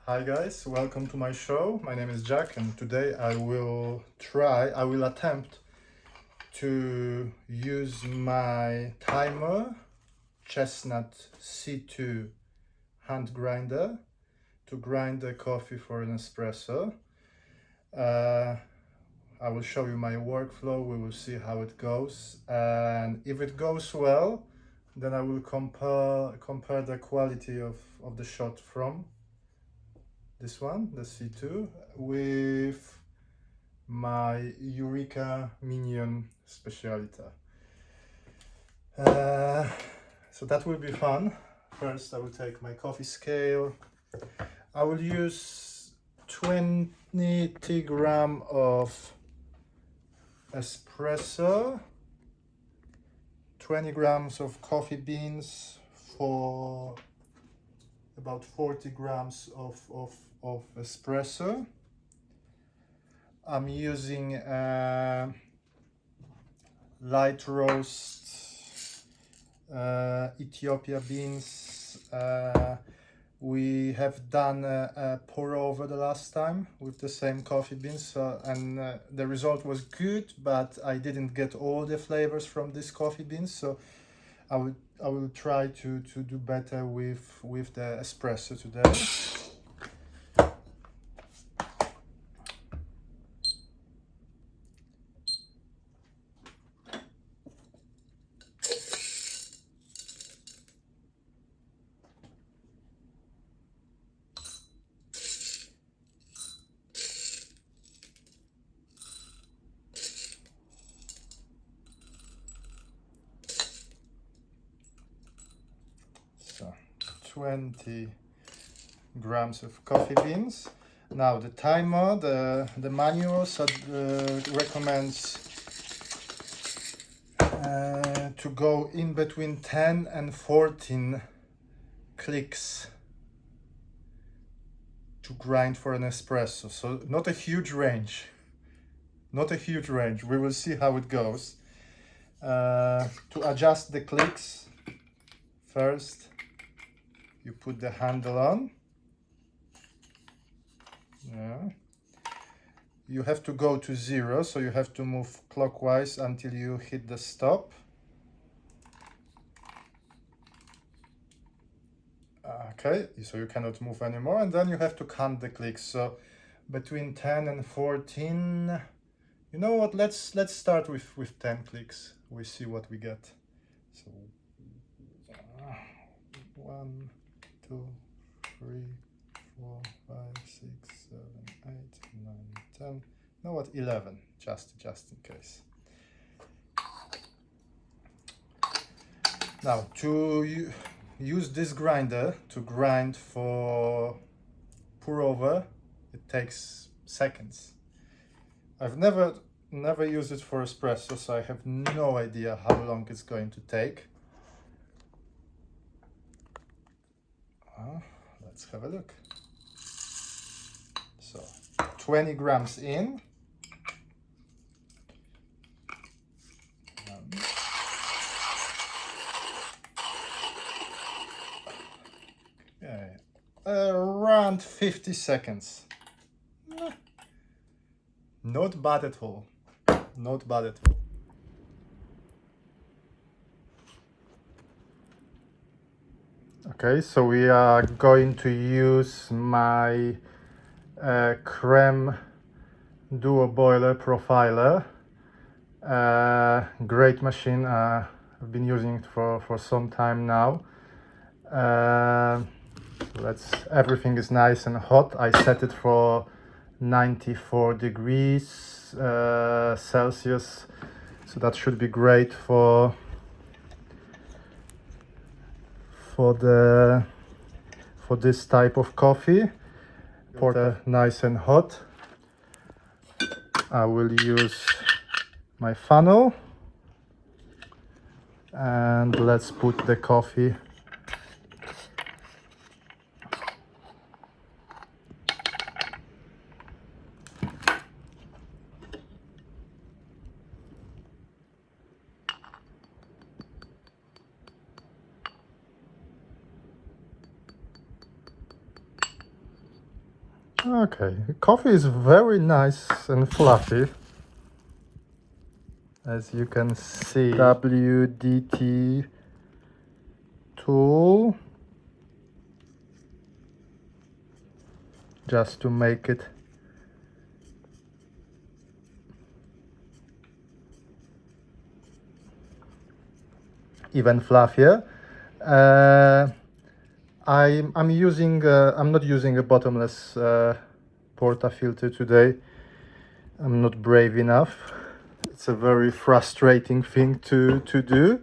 Hi guys, welcome to my show. My name is Jack and today I will attempt to use my Timemore Chestnut C2 hand grinder to grind the coffee for an espresso. I will show you my workflow, we will see how it goes, and if it goes well, then I will compare the quality of the shot from this one, the C2, with my Eureka Mignon Specialita. So that will be fun. First I will take my coffee scale. I will use 20 grams of espresso, 20 grams of coffee beans for about 40 grams of espresso. I'm using light roast Ethiopia beans. We have done a pour over the last time with the same coffee beans, and the result was good, but I didn't get all the flavors from these coffee beans, so I will try to do better with the espresso today. So 20 grams of coffee beans. Now the timer, the manual recommends to go in between 10 and 14 clicks to grind for an espresso. So not a huge range. Not a huge range. We will see how it goes. To adjust the clicks, first you put the handle on. Yeah. You have to go to 0, so you have to move clockwise until you hit the stop. Okay, so you cannot move anymore, and then you have to count the clicks. So between 10 and 14, you know what, let's start with 10 clicks. We see what we get. So 1, 2, 3, 4, 5, 6, 7, 8, 9, 10. You know what, 11, just in case. Now, to use this grinder to grind for pour over, it takes seconds. I've never used it for espresso, so I have no idea how long it's going to take. Let's have a look. So 20 grams in. Okay. Around 50 seconds. Not bad at all. Not bad at all. Okay, so we are going to use my creme duo boiler profiler. Great machine. I've been using it for some time now. Everything is nice and hot. I set it for 94 degrees Celsius, so that should be great for this type of coffee. Pour nice and hot. I will use my funnel and let's put the coffee . Okay, coffee is very nice and fluffy, as you can see. WDT tool, just to make it even fluffier. I'm not using a bottomless portafilter today. I'm not brave enough. It's a very frustrating thing to do.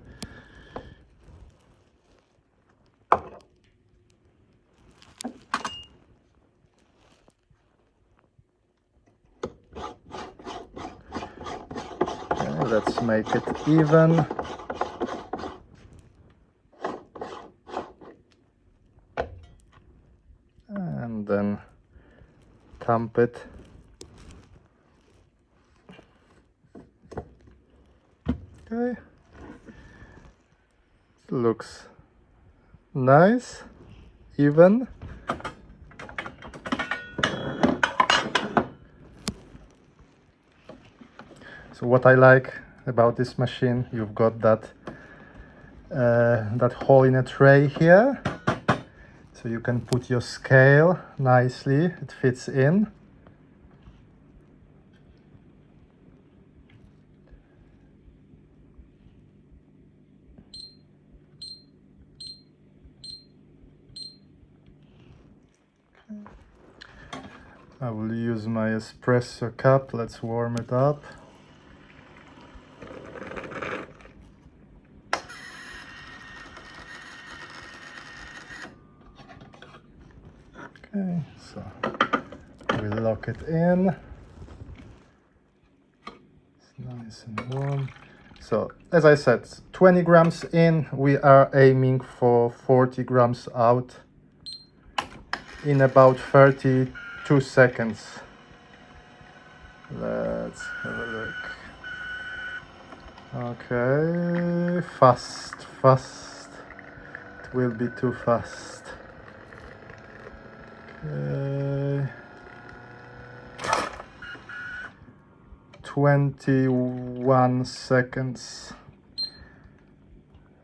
Okay, let's make it even. And then tamp it. Okay. It looks nice, even. So what I like about this machine, you've got that that hole in a tray here, so you can put your scale nicely. It fits in. I will use my espresso cup. Let's warm it up. Okay, so we lock it in. It's nice and warm. So, as I said, 20 grams in, we are aiming for 40 grams out in about 32 seconds. Let's have a look. Okay, fast. It will be too fast. Okay. 21 seconds.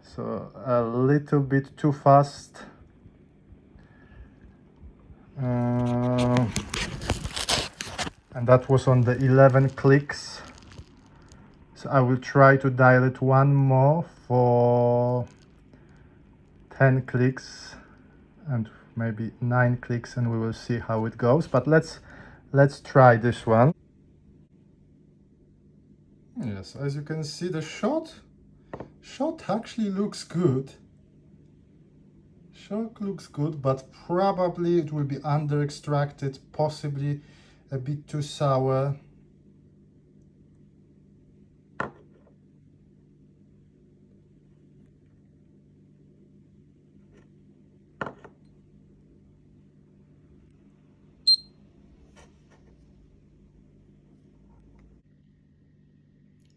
So a little bit too fast. And that was on the 11 clicks. So I will try to dial it one more for 10 clicks and maybe 9 clicks, and we will see how it goes. But let's try this one. Yes, as you can see, the shot actually looks good. Shot looks good, but probably it will be under extracted, possibly a bit too sour.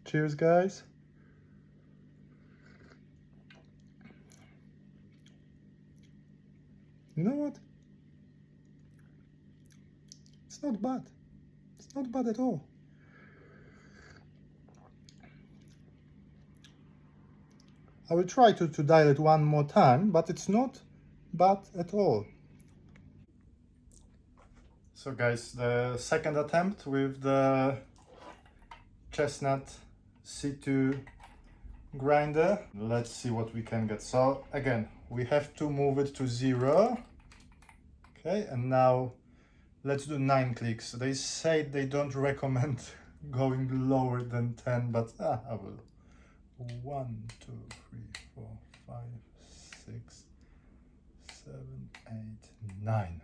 Cheers, guys. You know what? It's not bad. It's not bad at all. I will try to dial it one more time, but it's not bad at all. So guys, the second attempt with the Chestnut C2 grinder. Let's see what we can get. So again, we have to move it to 0. Okay, and now let's do 9 clicks. They say they don't recommend going lower than 10, but I will. 1, 2, 3, 4, 5, 6, 7, 8, 9.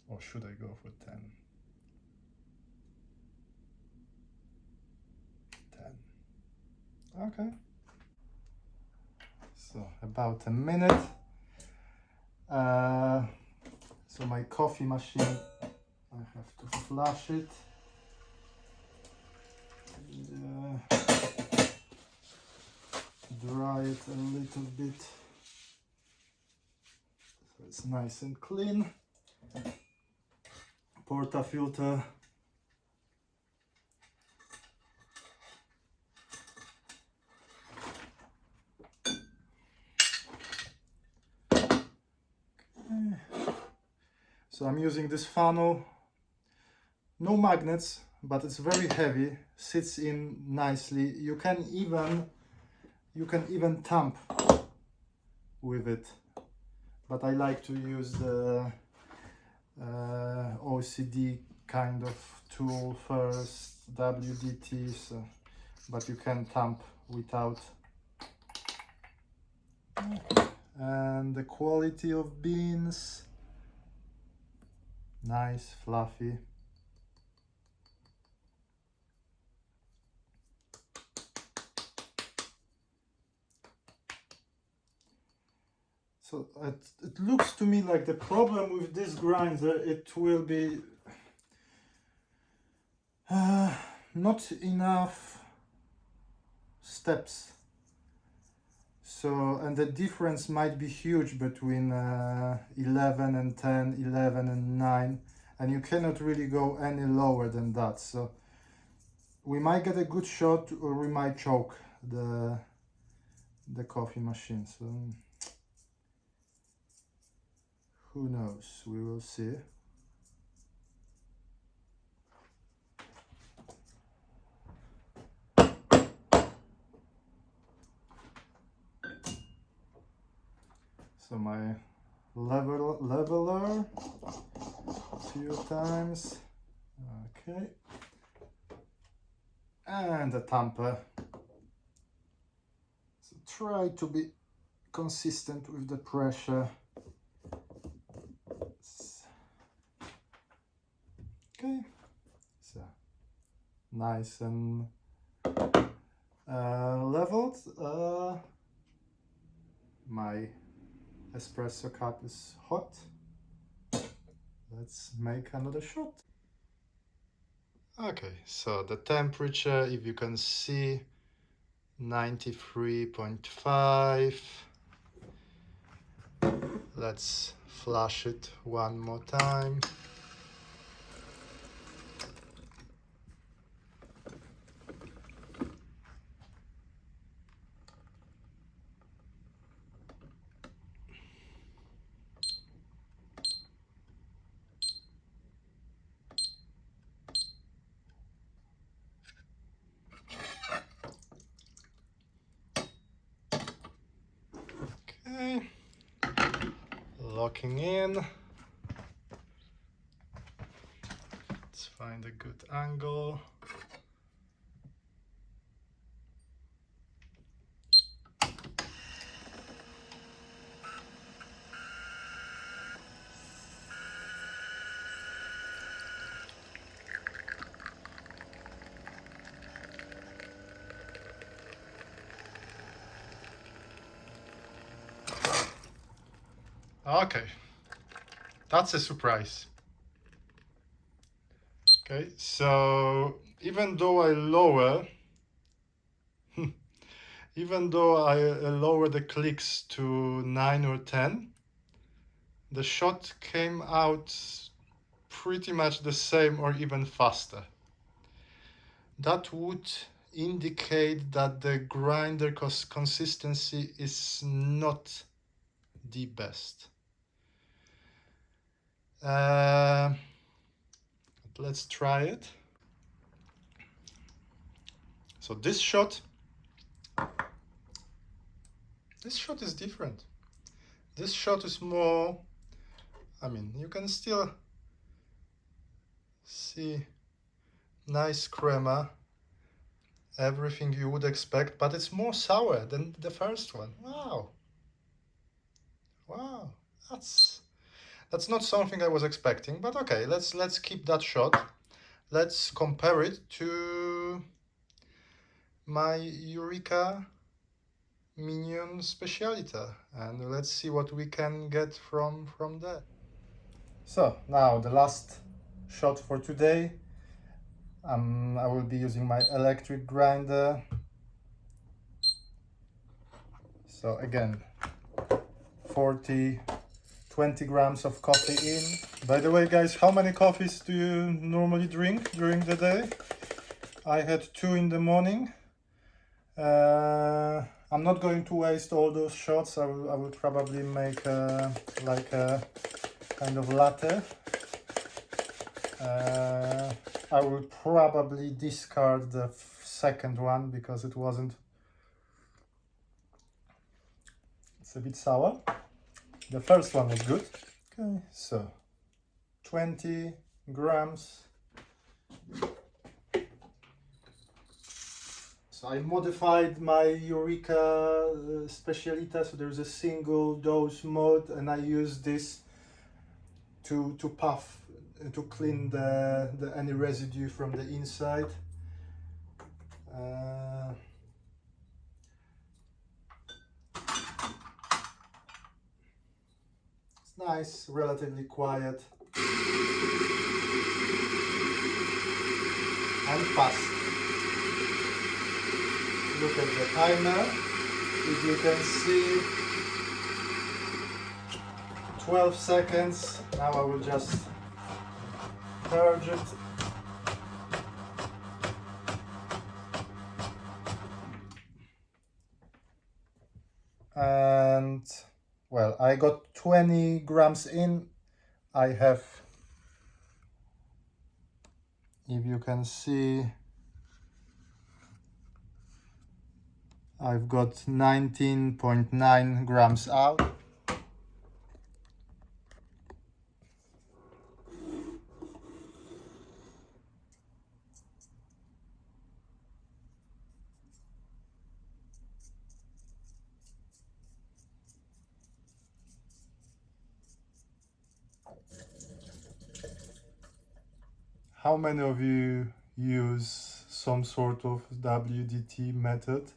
Or should I go for 10? 10. Okay. So about a minute. So my coffee machine, I have to flush it. And, dry it a little bit so it's nice and clean. portafilter. So I'm using this funnel, no magnets, but it's very heavy, sits in nicely. You can even tamp with it, but I like to use the OCD kind of tool first, WDT, so, but you can tamp without. And the quality of beans, nice, fluffy. So it looks to me like the problem with this grinder, it will be not enough steps. So, and the difference might be huge between 11 and 10, 11 and 9, and you cannot really go any lower than that. So we might get a good shot, or we might choke the coffee machine. So who knows? We will see. So my leveler, a few times, okay, and the tamper. So try to be consistent with the pressure. Okay, so nice and leveled. My espresso cup is hot. Let's make another shot. Okay, so the temperature, if you can see, 93.5. Let's flash it one more time. Okay, locking in. Let's find a good angle. Okay, that's a surprise. Okay, so even though I lower the clicks to 9 or 10, the shot came out pretty much the same or even faster. That would indicate that the grinder consistency is not the best. Let's try it. So this shot is different. This shot is more, I mean, you can still see nice crema, everything you would expect, but it's more sour than the first one. Wow, that's not something I was expecting, but okay, let's keep that shot. Let's compare it to my Eureka Mignon Specialita, and let's see what we can get from that. So now the last shot for today. I will be using my electric grinder. So again, 40, 20 grams of coffee in. By the way, guys, how many coffees do you normally drink during the day? I had 2 in the morning. I'm not going to waste all those shots. I will probably make like a kind of latte. I will probably discard the second one because it's a bit sour. The first one was good. Okay, so 20 grams. So I modified my Eureka Specialita, so there's a single dose mode, and I use this to puff, to clean any residue from the inside. It's nice, relatively quiet, and fast. Look at the timer. If you can see, 12 seconds. Now I will just purge it. And well, I got 20 grams in. I have, if you can see, I've got 19.9 grams out. How many of you use some sort of WDT method?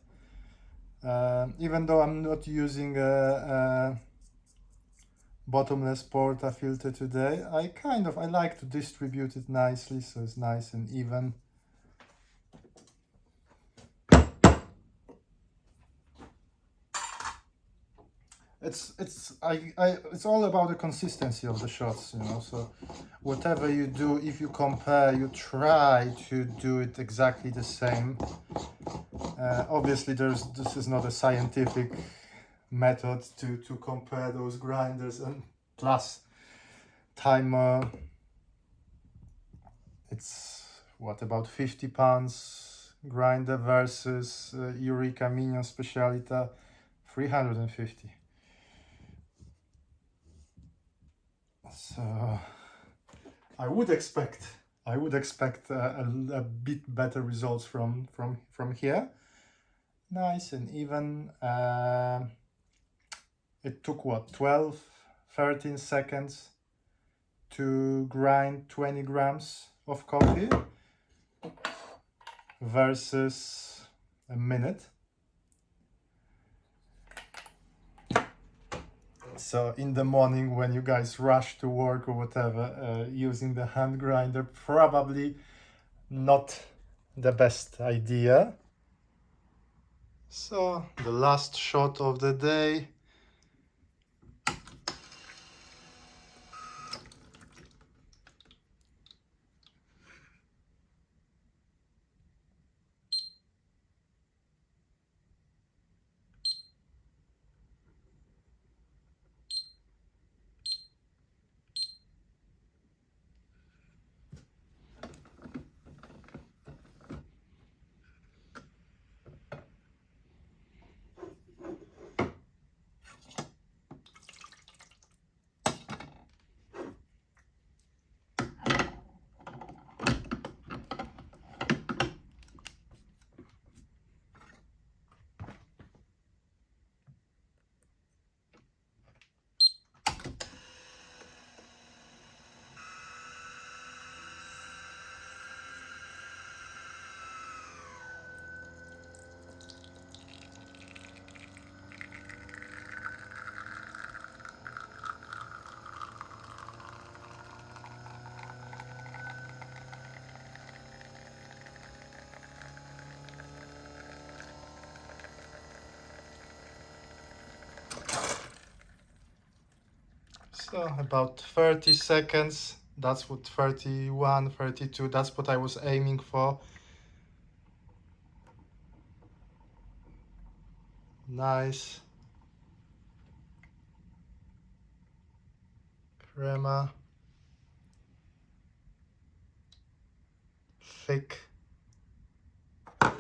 Even though I'm not using a bottomless portafilter today, I like to distribute it nicely so it's nice and even. It's all about the consistency of the shots, you know. So whatever you do, if you compare, you try to do it exactly the same. Obviously, this is not a scientific method to compare those grinders, and plus timer. It's what, about 50 pounds grinder versus Eureka Mignon Specialita 350. So I would expect a bit better results from here. Nice and even. It took what, 13 seconds to grind 20 grams of coffee versus a minute. So in the morning when you guys rush to work or whatever, using the hand grinder, probably not the best idea. So the last shot of the day. So about 30 seconds. That's what 31, 32, that's what I was aiming for. Nice. Crema. Thick. Okay,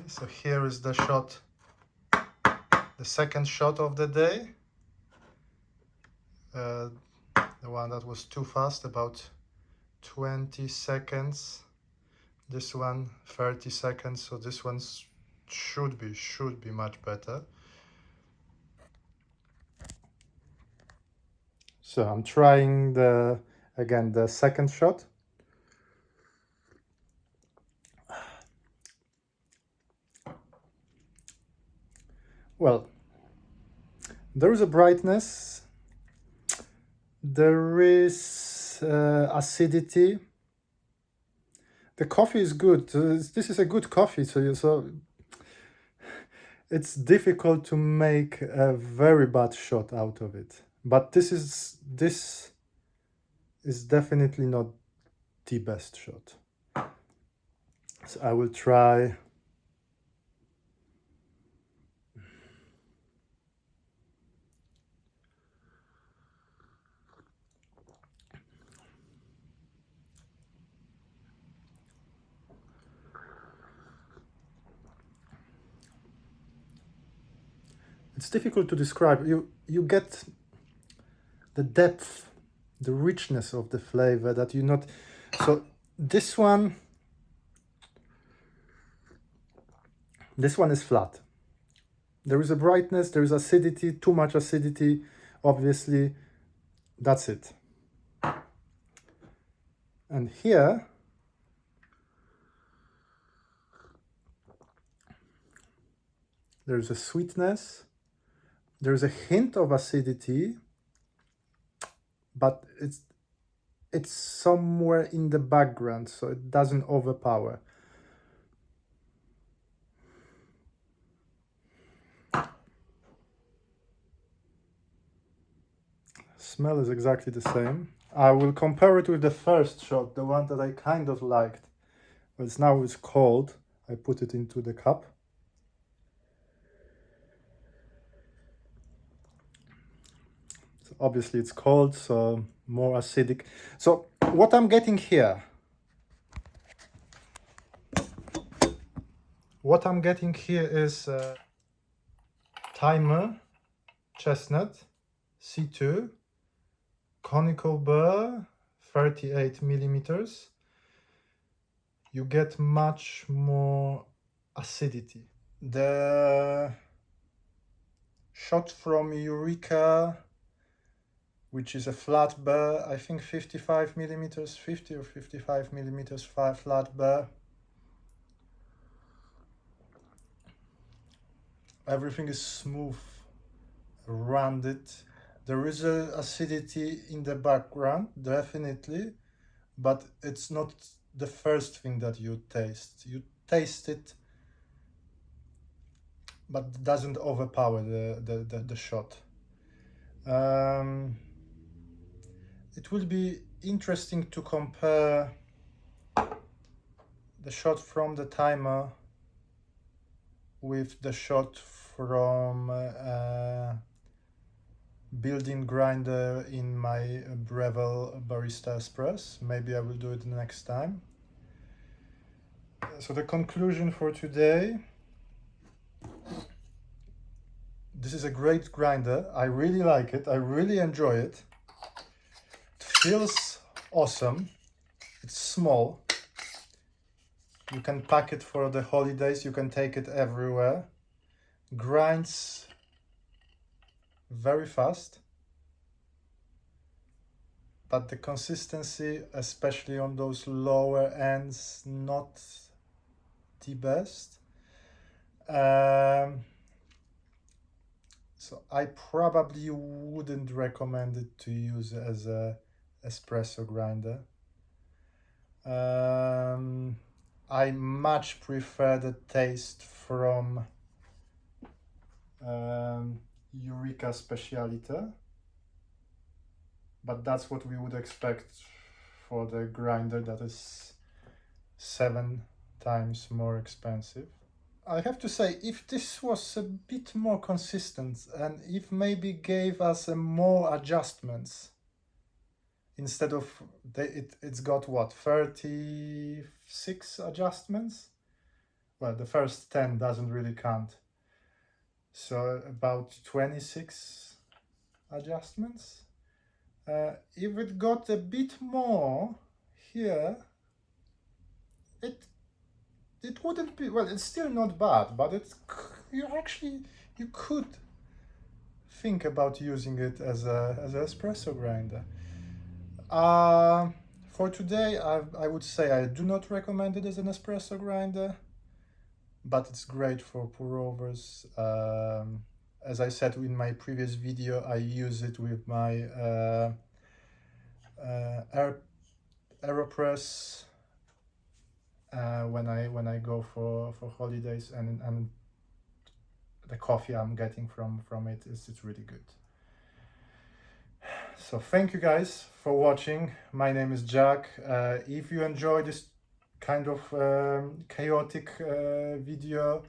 so here is the shot, the second shot of the day. The one that was too fast, about 20 seconds. This one 30 seconds, so this one should be much better. So I'm trying again the second shot. Well, there is a brightness, there is acidity. The coffee is good. This is a good coffee, so it's difficult to make a very bad shot out of it. But this is definitely not the best shot. So I will try. It's difficult to describe. You get the depth, the richness of the flavor that you not. So this one is flat. There is a brightness, there is acidity, too much acidity, obviously. That's it. And here, there's a sweetness, there's a hint of acidity, but it's somewhere in the background, so it doesn't overpower. Smell is exactly the same. I will compare it with the first shot, the one that I kind of liked. But now it's cold. I put it into the cup. So obviously it's cold, so more acidic. So what I'm getting here, is Timemore Chestnut C2, conical burr, 38 millimeters. You get much more acidity. The shot from Eureka, which is a flat burr, I think 55 millimeters, 50 or 55 millimeters flat burr. Everything is smooth, rounded. There is a acidity in the background, definitely, but it's not the first thing that you taste. You taste it, but it doesn't overpower the shot. It will be interesting to compare the shot from the timer with the shot from built-in grinder in my Breville Barista Express. Maybe I will do it next time. So the conclusion for today: this is a great grinder. I really like it. I really enjoy it. It feels awesome. It's small. You can pack it for the holidays. You can take it everywhere. Grinds very fast. But the consistency, especially on those lower ends, not the best. So I probably wouldn't recommend it to use as a espresso grinder. I much prefer the taste from Eureka Specialita, but that's what we would expect for the grinder that is 7 times more expensive. I have to say, if this was a bit more consistent and if maybe gave us more adjustments, instead of it's got what, 36 adjustments? Well, the first 10 doesn't really count, so about 26 adjustments. If it got a bit more here, it wouldn't be, well, it's still not bad, but you could think about using it as an espresso grinder. For today, I would say I do not recommend it as an espresso grinder, but it's great for pour-overs. As I said in my previous video, I use it with my AeroPress when I go for holidays, and the coffee I'm getting from it is really good. So thank you guys for watching. My name is Jack. If you enjoy this kind of chaotic video,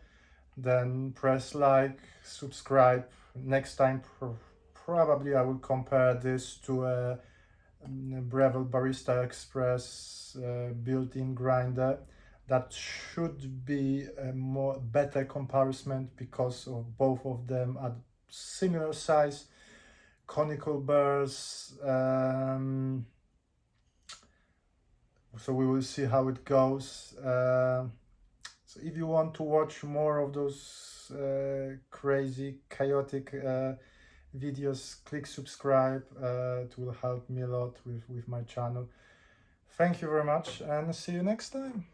then press like, subscribe. Next time probably I will compare this to a Breville Barista Express built-in grinder. That should be a better comparison because of both of them are similar size, conical burrs. So we will see how it goes. So if you want to watch more of those crazy, chaotic videos, click subscribe. It will help me a lot with my channel. Thank you very much, and see you next time.